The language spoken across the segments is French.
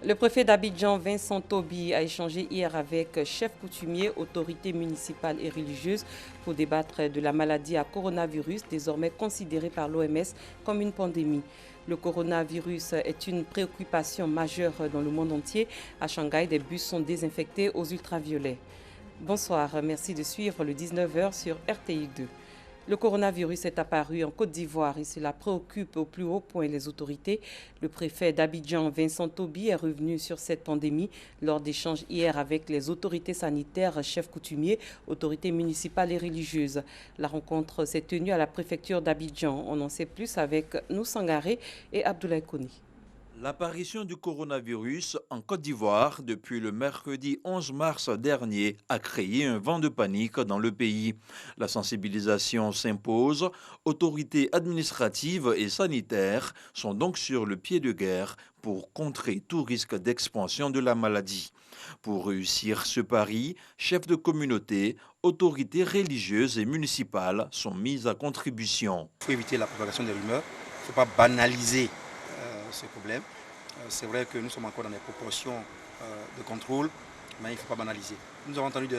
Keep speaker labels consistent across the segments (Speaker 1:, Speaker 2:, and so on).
Speaker 1: Le préfet d'Abidjan, Vincent Toby, a échangé hier avec chefs coutumiers, autorités municipales et religieuses pour débattre de la maladie à coronavirus, désormais considérée par l'OMS comme une pandémie. Le coronavirus est une préoccupation majeure dans le monde entier. À Shanghai, des bus sont désinfectés aux ultraviolets. Bonsoir, merci de suivre le 19h sur RTI 2. Le coronavirus est apparu en Côte d'Ivoire et cela préoccupe au plus haut point les autorités. Le préfet d'Abidjan, Vincent Toby, est revenu sur cette pandémie lors d'échanges hier avec les autorités sanitaires, chefs coutumiers, autorités municipales et religieuses. La rencontre s'est tenue à la préfecture d'Abidjan. On en sait plus avec nous Sangaré et Abdoulaye Koni.
Speaker 2: L'apparition du coronavirus en Côte d'Ivoire depuis le mercredi 11 mars dernier a créé un vent de panique dans le pays. La sensibilisation s'impose, autorités administratives et sanitaires sont donc sur le pied de guerre pour contrer tout risque d'expansion de la maladie. Pour réussir ce pari, chefs de communauté, autorités religieuses et municipales sont mis à contribution.
Speaker 3: Il faut éviter la propagation des rumeurs, il ne faut pas banaliser ce problème. C'est vrai que nous sommes encore dans des proportions de contrôle, mais il ne faut pas banaliser. Nous avons entendu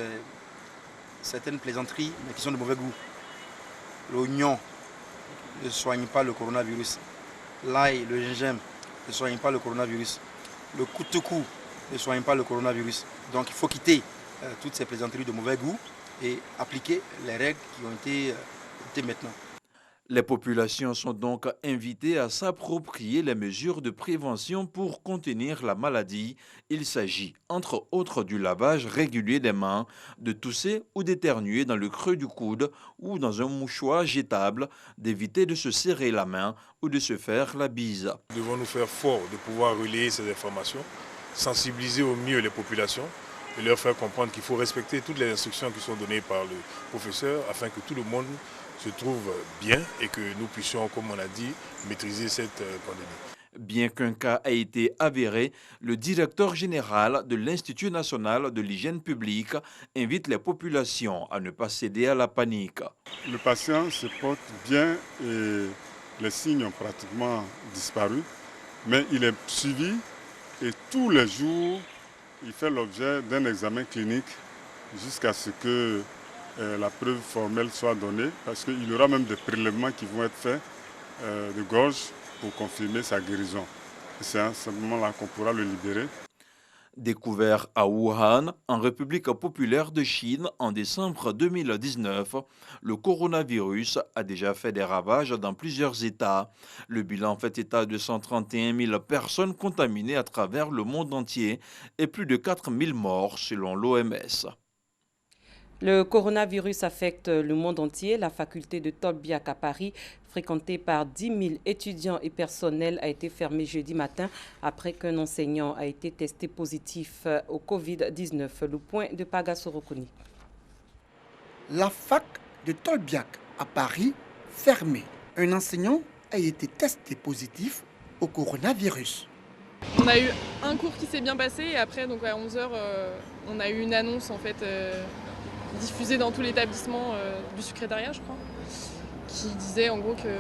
Speaker 3: certaines plaisanteries, mais qui sont de mauvais goût. L'oignon ne soigne pas le coronavirus. L'ail, le gingembre ne soigne pas le coronavirus. Le koutoukou ne soigne pas le coronavirus. Donc il faut quitter toutes ces plaisanteries de mauvais goût et appliquer les règles qui ont été adoptées maintenant.
Speaker 2: Les populations sont donc invitées à s'approprier les mesures de prévention pour contenir la maladie. Il s'agit, entre autres, du lavage régulier des mains, de tousser ou d'éternuer dans le creux du coude ou dans un mouchoir jetable, d'éviter de se serrer la main ou de se faire la bise.
Speaker 4: Nous devons nous faire fort de pouvoir relayer ces informations, sensibiliser au mieux les populations et leur faire comprendre qu'il faut respecter toutes les instructions qui sont données par le professeur afin que tout le monde se trouve bien et que nous puissions, comme on a dit, maîtriser cette pandémie.
Speaker 2: Bien qu'un cas ait été avéré, le directeur général de l'Institut national de l'hygiène publique invite les populations à ne pas céder à la panique.
Speaker 5: Le patient se porte bien et les signes ont pratiquement disparu, mais il est suivi et tous les jours, il fait l'objet d'un examen clinique jusqu'à ce que la preuve formelle soit donnée, parce qu'il y aura même des prélèvements qui vont être faits de gorge pour confirmer sa guérison. C'est à ce moment-là qu'on pourra le libérer.
Speaker 2: Découvert à Wuhan, en République populaire de Chine, en décembre 2019, le coronavirus a déjà fait des ravages dans plusieurs États. Le bilan fait état de 131 000 personnes contaminées à travers le monde entier et plus de 4 000 morts selon l'OMS.
Speaker 1: Le coronavirus affecte le monde entier. La faculté de Tolbiac à Paris, fréquentée par 10 000 étudiants et personnels, a été fermée jeudi matin après qu'un enseignant a été testé positif au Covid-19. Le point de Paga Sorokoni.
Speaker 6: La fac de Tolbiac à Paris, fermée. Un enseignant a été testé positif au coronavirus.
Speaker 7: On a eu un cours qui s'est bien passé et après, donc à 11h, on a eu une annonce en fait diffusée dans tout l'établissement du secrétariat, je crois, qui disait en gros qu'il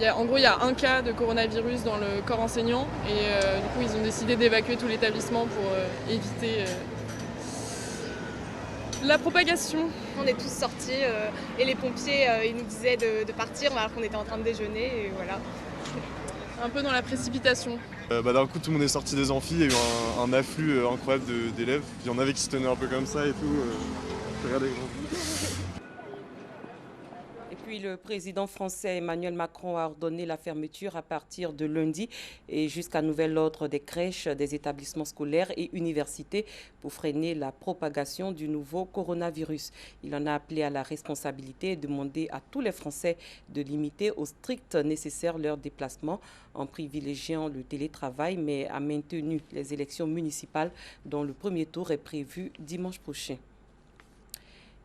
Speaker 7: y a un cas de coronavirus dans le corps enseignant et du coup ils ont décidé d'évacuer tout l'établissement pour éviter la propagation.
Speaker 8: On est tous sortis et les pompiers ils nous disaient de partir alors qu'on était en train de déjeuner et voilà.
Speaker 7: Un peu dans la précipitation.
Speaker 9: D'un coup tout le monde est sorti des amphis, il y a eu un afflux incroyable d'élèves. Il y en avait qui se tenaient un peu comme ça et tout. Regardez.
Speaker 1: Et puis le président français Emmanuel Macron a ordonné la fermeture à partir de lundi et jusqu'à nouvel ordre des crèches, des établissements scolaires et universités pour freiner la propagation du nouveau coronavirus. Il en a appelé à la responsabilité et demandé à tous les Français de limiter au strict nécessaire leur déplacement en privilégiant le télétravail, mais a maintenu les élections municipales dont le premier tour est prévu dimanche prochain.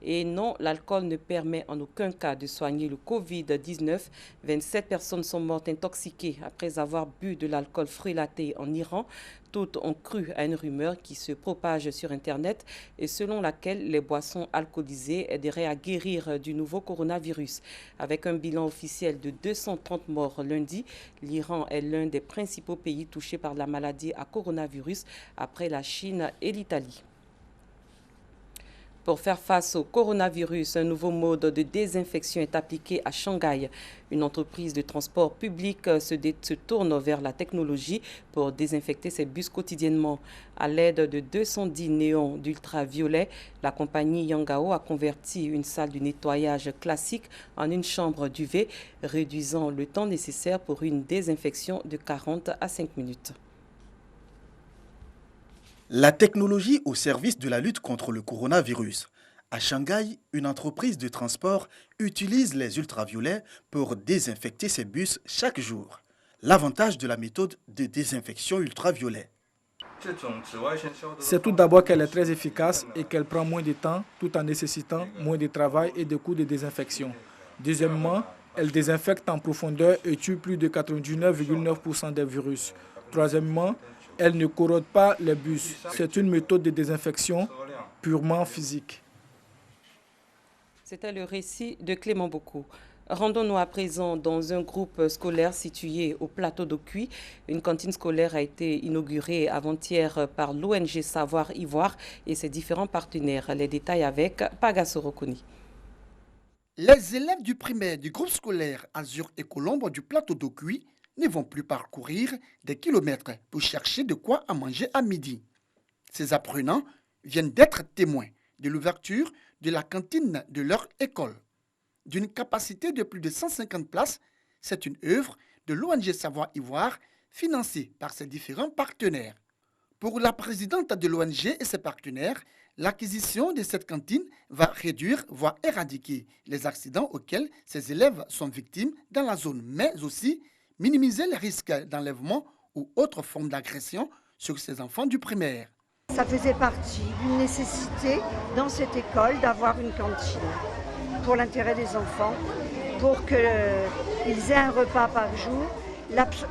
Speaker 1: Et non, l'alcool ne permet en aucun cas de soigner le Covid-19. 27 personnes sont mortes intoxiquées après avoir bu de l'alcool frelaté en Iran. Toutes ont cru à une rumeur qui se propage sur Internet et selon laquelle les boissons alcoolisées aideraient à guérir du nouveau coronavirus. Avec un bilan officiel de 230 morts lundi, l'Iran est l'un des principaux pays touchés par la maladie à coronavirus après la Chine et l'Italie. Pour faire face au coronavirus, un nouveau mode de désinfection est appliqué à Shanghai. Une entreprise de transport public se tourne vers la technologie pour désinfecter ses bus quotidiennement. À l'aide de 210 néons d'ultraviolet, la compagnie Yangao a converti une salle de nettoyage classique en une chambre d'UV, réduisant le temps nécessaire pour une désinfection de 40 à 5 minutes.
Speaker 10: La technologie au service de la lutte contre le coronavirus. À Shanghai, une entreprise de transport utilise les ultraviolets pour désinfecter ses bus chaque jour. L'avantage de la méthode de désinfection ultraviolet.
Speaker 11: C'est tout d'abord qu'elle est très efficace et qu'elle prend moins de temps tout en nécessitant moins de travail et de coûts de désinfection. Deuxièmement, elle désinfecte en profondeur et tue plus de 99,9% des virus. Troisièmement, elle ne corrode pas les bus. C'est une méthode de désinfection purement physique.
Speaker 1: C'était le récit de Clément Beaucoup. Rendons-nous à présent dans un groupe scolaire situé au plateau d'Okuy. Une cantine scolaire a été inaugurée avant-hier par l'ONG Savoir Ivoire et ses différents partenaires. Les détails avec Pagaso Rokoni.
Speaker 6: Les élèves du primaire du groupe scolaire Azur et Colombe du plateau d'Okuy ne vont plus parcourir des kilomètres pour chercher de quoi à manger à midi. Ces apprenants viennent d'être témoins de l'ouverture de la cantine de leur école. D'une capacité de plus de 150 places, c'est une œuvre de l'ONG Savoir Ivoire financée par ses différents partenaires. Pour la présidente de l'ONG et ses partenaires, l'acquisition de cette cantine va réduire, voire éradiquer les accidents auxquels ces élèves sont victimes dans la zone, mais aussi minimiser les risques d'enlèvement ou autres formes d'agression sur ces enfants du primaire.
Speaker 12: Ça faisait partie d'une nécessité dans cette école d'avoir une cantine pour l'intérêt des enfants, pour qu'ils aient un repas par jour,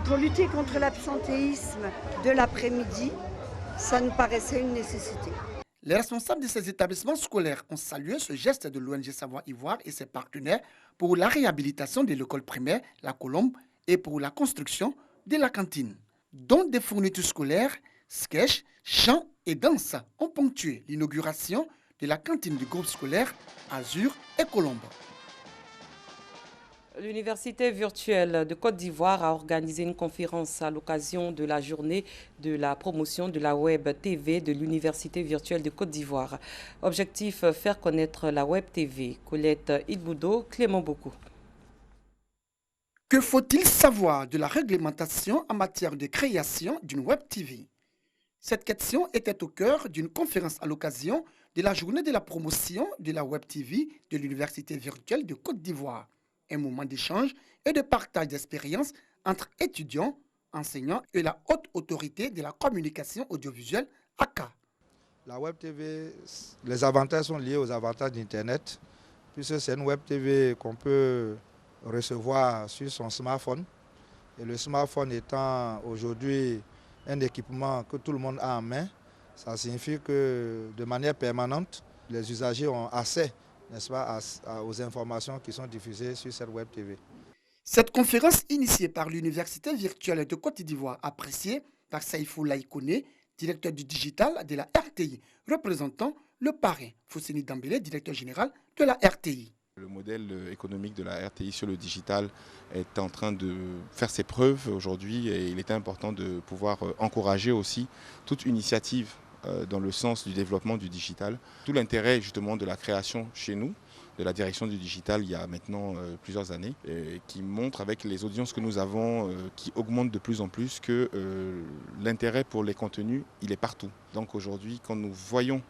Speaker 12: pour lutter contre l'absentéisme de l'après-midi. Ça nous paraissait une nécessité.
Speaker 6: Les responsables de ces établissements scolaires ont salué ce geste de l'ONG Savoir Ivoire et ses partenaires pour la réhabilitation de l'école primaire La Colombe et pour la construction de la cantine, dont des fournitures scolaires, sketchs, chants et danses ont ponctué l'inauguration de la cantine du groupe scolaire Azur et Colombe.
Speaker 1: L'Université virtuelle de Côte d'Ivoire a organisé une conférence à l'occasion de la journée de la promotion de la Web TV de l'Université virtuelle de Côte d'Ivoire. Objectif, faire connaître la Web TV. Colette Ilboudo, Clément Beaucoup.
Speaker 6: Que faut-il savoir de la réglementation en matière de création d'une Web TV? Cette question était au cœur d'une conférence à l'occasion de la journée de la promotion de la Web TV de l'Université virtuelle de Côte d'Ivoire. Un moment d'échange et de partage d'expériences entre étudiants, enseignants et la haute autorité de la communication audiovisuelle, ACA.
Speaker 13: La Web TV, les avantages sont liés aux avantages d'Internet, puisque c'est une Web TV qu'on peut recevoir sur son smartphone. Et le smartphone étant aujourd'hui un équipement que tout le monde a en main, ça signifie que de manière permanente, les usagers ont accès, n'est-ce pas, aux informations qui sont diffusées sur cette Web TV.
Speaker 6: Cette conférence initiée par l'Université virtuelle de Côte d'Ivoire, appréciée par Saïfou Laïkoné, directeur du digital de la RTI, représentant le parrain Fousseni Dambélé, directeur général de la RTI.
Speaker 14: Le modèle économique de la RTI sur le digital est en train de faire ses preuves aujourd'hui et il est important de pouvoir encourager aussi toute initiative dans le sens du développement du digital. Tout l'intérêt justement de la création chez nous, de la direction du digital il y a maintenant plusieurs années, qui montre avec les audiences que nous avons, qui augmentent de plus en plus, que l'intérêt pour les contenus, il est partout. Donc aujourd'hui, quand nous voyons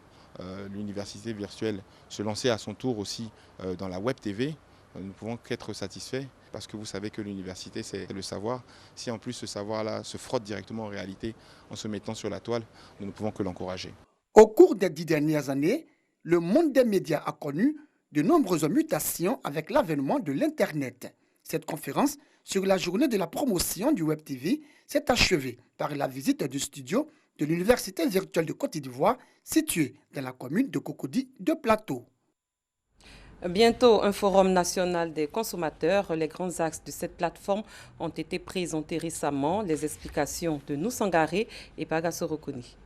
Speaker 14: l'université virtuelle se lancer à son tour aussi dans la Web TV, nous ne pouvons qu'être satisfaits parce que vous savez que l'université c'est le savoir. Si en plus ce savoir-là se frotte directement en réalité en se mettant sur la toile, nous ne pouvons que l'encourager.
Speaker 6: Au cours des 10 dernières années, le monde des médias a connu de nombreuses mutations avec l'avènement de l'Internet. Cette conférence sur la journée de la promotion du Web TV s'est achevée par la visite du studio de l'Université virtuelle de Côte d'Ivoire située dans la commune de Cocody de Plateau.
Speaker 1: Bientôt, un forum national des consommateurs. Les grands axes de cette plateforme ont été présentés récemment. Les explications de Noussangaré et Pagasso Rokoni.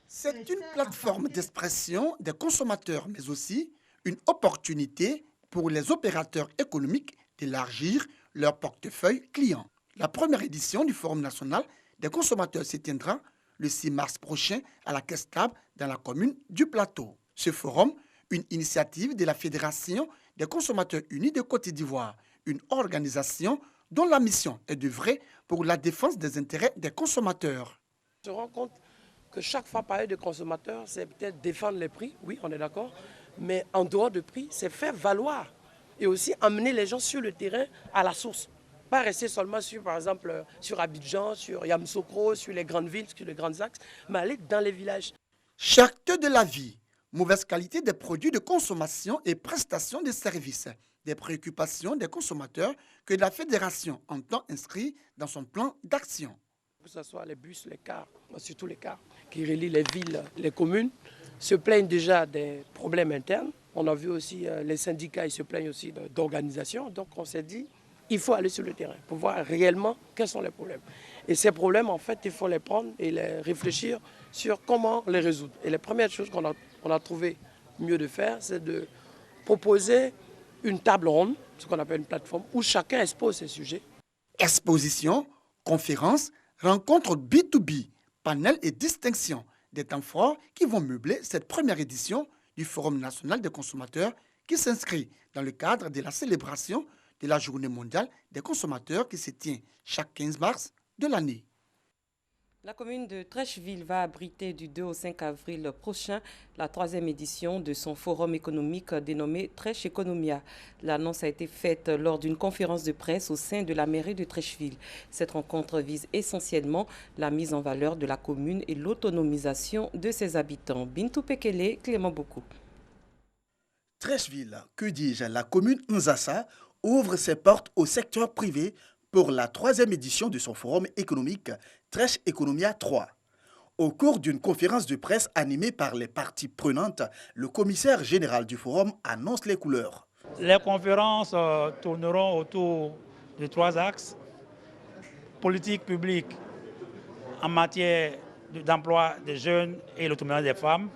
Speaker 6: C'est une plateforme d'expression des consommateurs, mais aussi une opportunité pour les opérateurs économiques d'élargir leur portefeuille client. La première édition du Forum national des consommateurs se tiendra le 6 mars prochain à la Caisse Table dans la commune du Plateau. Ce forum, une initiative de la Fédération des consommateurs unis de Côte d'Ivoire, une organisation dont la mission est d'œuvrer pour la défense des intérêts des consommateurs.
Speaker 15: Je me rends compte que chaque fois parler de consommateurs, c'est peut-être défendre les prix, oui, on est d'accord, mais en dehors de prix, c'est faire valoir et aussi amener les gens sur le terrain à la source. Pas rester seulement sur, par exemple, sur Abidjan, sur Yamoussoukro, sur les grandes villes, sur les grands axes, mais aller dans les villages.
Speaker 6: Chaque acteur de la vie, mauvaise qualité des produits de consommation et prestations de services, des préoccupations des consommateurs que la Fédération entend inscrire dans son plan d'action.
Speaker 15: Que ce soit les bus, les cars, surtout les cars, qui relient les villes, les communes, se plaignent déjà des problèmes internes. On a vu aussi les syndicats, ils se plaignent aussi d'organisation. Donc on s'est dit, il faut aller sur le terrain pour voir réellement quels sont les problèmes. Et ces problèmes, en fait, il faut les prendre et les réfléchir sur comment les résoudre. Et la première chose qu'on a trouvé mieux de faire, c'est de proposer une table ronde, ce qu'on appelle une plateforme, où chacun expose ses sujets.
Speaker 6: Exposition, conférences, rencontres B2B, panels et distinctions, des temps forts qui vont meubler cette première édition du Forum national des consommateurs qui s'inscrit dans le cadre de la célébration de la Journée mondiale des consommateurs qui se tient chaque 15 mars de l'année.
Speaker 1: La commune de Trècheville va abriter du 2 au 5 avril prochain la 3e édition de son forum économique dénommé Trèche Economia. L'annonce a été faite lors d'une conférence de presse au sein de la mairie de Trècheville. Cette rencontre vise essentiellement la mise en valeur de la commune et l'autonomisation de ses habitants. Bintou Pekele, Clément Boku.
Speaker 10: Trècheville, que dis-je, la commune Nzassa ouvre ses portes au secteur privé pour la 3e édition de son forum économique Trèche Economia 3. Au cours d'une conférence de presse animée par les parties prenantes, le commissaire général du forum annonce les couleurs.
Speaker 16: Les conférences tourneront autour de 3 axes. Politique publique en matière d'emploi des jeunes et l'autonomisation des femmes.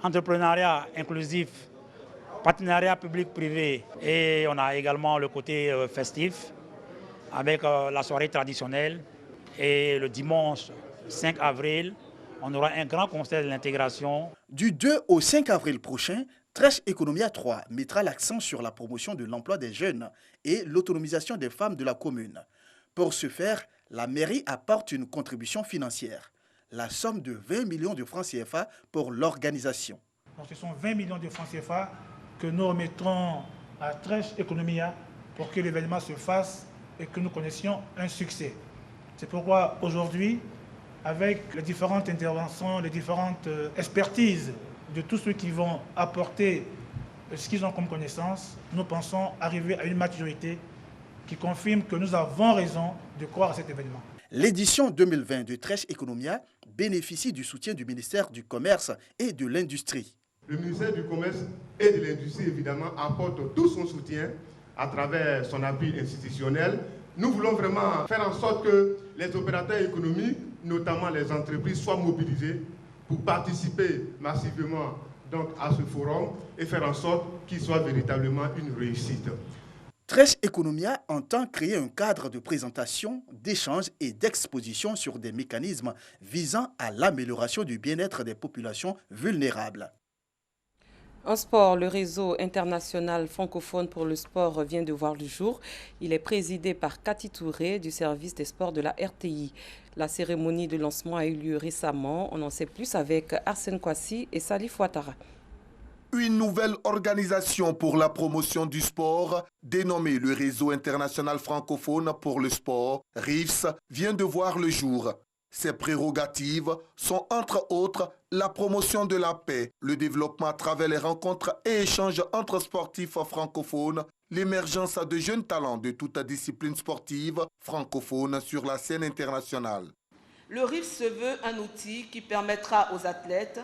Speaker 16: Entrepreneuriat inclusif, partenariat public-privé, et on a également le côté festif avec la soirée traditionnelle. Et le dimanche 5 avril, on aura un grand concert de l'intégration.
Speaker 10: Du 2 au 5 avril prochain, Trèche Economia 3 mettra l'accent sur la promotion de l'emploi des jeunes et l'autonomisation des femmes de la commune. Pour ce faire, la mairie apporte une contribution financière, la somme de 20 millions de francs CFA pour l'organisation.
Speaker 11: Ce sont 20 millions de francs CFA que nous remettrons à Trèche Economia pour que l'événement se fasse et que nous connaissions un succès. C'est pourquoi aujourd'hui, avec les différentes interventions, les différentes expertises de tous ceux qui vont apporter ce qu'ils ont comme connaissance, nous pensons arriver à une maturité qui confirme que nous avons raison de croire à cet événement.
Speaker 10: L'édition 2020 de Trèche Economia bénéficie du soutien du ministère du Commerce et de l'Industrie.
Speaker 17: Le ministère du Commerce et de l'Industrie, évidemment, apporte tout son soutien à travers son appui institutionnel. Nous voulons vraiment faire en sorte que les opérateurs économiques, notamment les entreprises, soient mobilisés pour participer massivement donc, à ce forum et faire en sorte qu'il soit véritablement une réussite.
Speaker 10: Trèche Economia entend créer un cadre de présentation, d'échange et d'exposition sur des mécanismes visant à l'amélioration du bien-être des populations vulnérables.
Speaker 1: En sport, le réseau international francophone pour le sport vient de voir le jour. Il est présidé par Cathy Touré du service des sports de la RTI. La cérémonie de lancement a eu lieu récemment. On en sait plus avec Arsène Kwasi et Salif Ouattara.
Speaker 18: Une nouvelle organisation pour la promotion du sport, dénommée le Réseau international francophone pour le sport, RIFS, vient de voir le jour. Ses prérogatives sont entre autres la promotion de la paix, le développement à travers les rencontres et échanges entre sportifs francophones, l'émergence de jeunes talents de toute discipline sportive francophone sur la scène internationale.
Speaker 19: Le RIF se veut un outil qui permettra aux athlètes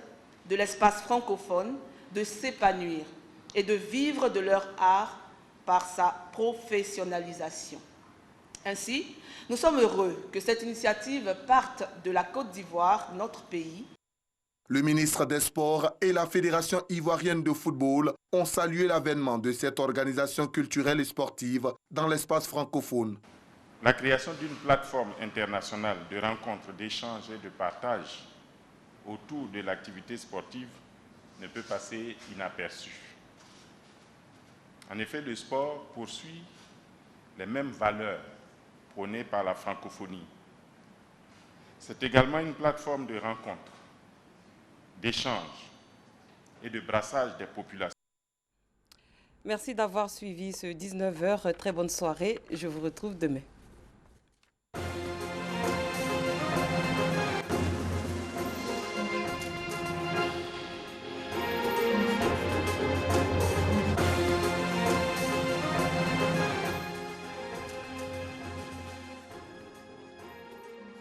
Speaker 19: de l'espace francophone de s'épanouir et de vivre de leur art par sa professionnalisation. Ainsi, nous sommes heureux que cette initiative parte de la Côte d'Ivoire, notre pays.
Speaker 18: Le ministre des Sports et la Fédération ivoirienne de football ont salué l'avènement de cette organisation culturelle et sportive dans l'espace francophone.
Speaker 20: La création d'une plateforme internationale de rencontres, d'échanges et de partage autour de l'activité sportive ne peut passer inaperçue. En effet, le sport poursuit les mêmes valeurs prônées par la francophonie. C'est également une plateforme de rencontres, d'échanges et de brassage des populations.
Speaker 1: Merci d'avoir suivi ce 19h. Très bonne soirée. Je vous retrouve demain.